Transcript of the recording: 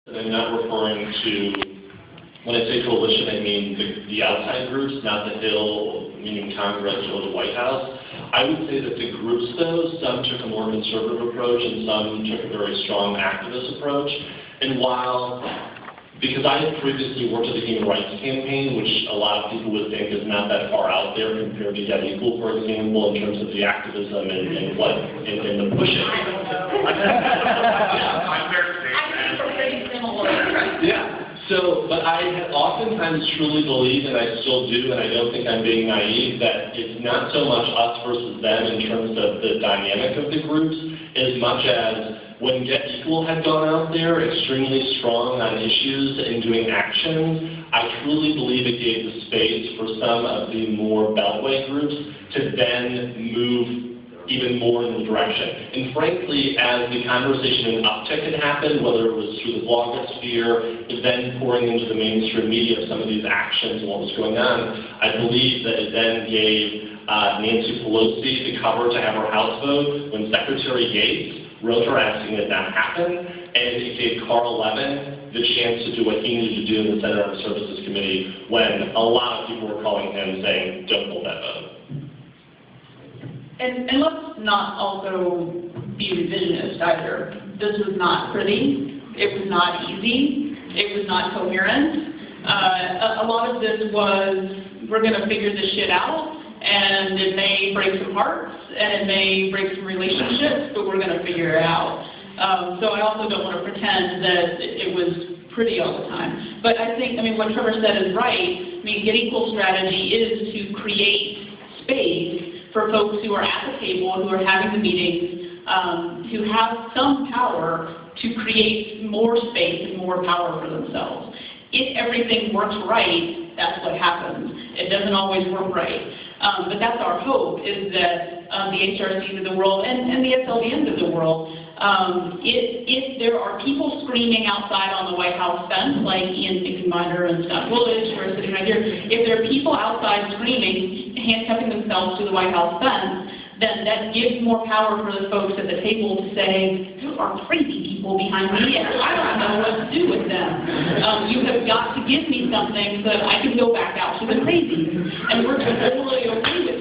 And I'm not referring to, when I say coalition, I mean the outside groups, not the Hill, meaning Congress or the White House. I would say that the groups, though, some took a more conservative approach and some took a very strong activist approach. And while, because I had previously worked at the Human Rights Campaign, which a lot of people would think is not that far out there compared to Get Equal, for example, in terms of the activism and what, and the pushing. Yeah. So, but I have oftentimes truly believed, and I still do, and I don't think I'm being naive, that it's not so much us versus them in terms of the dynamic of the groups, as much as when Get Equal had gone out there extremely strong on issues and doing actions, I truly believe it gave the space for some of the more beltway groups to then move even more in the direction. And frankly, as the conversation and uptick had happened, whether it was through the blogosphere, then pouring into the mainstream media of some of these actions and what was going on, I believe that it then gave Nancy Pelosi the cover to have her House vote when Secretary Yates wrote her asking it not happen, and it gave Carl Levin the chance to do what he needed to do in the Senate Armed Services Committee when a lot of people were calling him saying, don't hold that vote. And let's not also be revisionist either. This was not pretty. It was not easy. It was not coherent. A lot of this was, we're going to figure this shit out, and it may break some hearts, and it may break some relationships, but we're going to figure it out. So I also don't want to pretend that it was pretty all the time. But I think, what Trevor said is right. Get Equal strategy is to create space for folks who are at the table, who are having the meetings, who have some power to create more space and more power for themselves. If everything works right, that's what happens. It doesn't always work right. But that's our hope, is that the HRCs of the world and the SLDNs of the world, if there are people screaming outside on the White House fence, like Ian Finkelbinder and Scott Woolidge, who are sitting right here, if there are people outside screaming, handcuffing themselves to the White House fence, then that gives more power for the folks at the table to say, there are crazy people behind me, and I don't know what to do with them. You have got to give me something so that I can go back out to the crazies. And we're totally okay with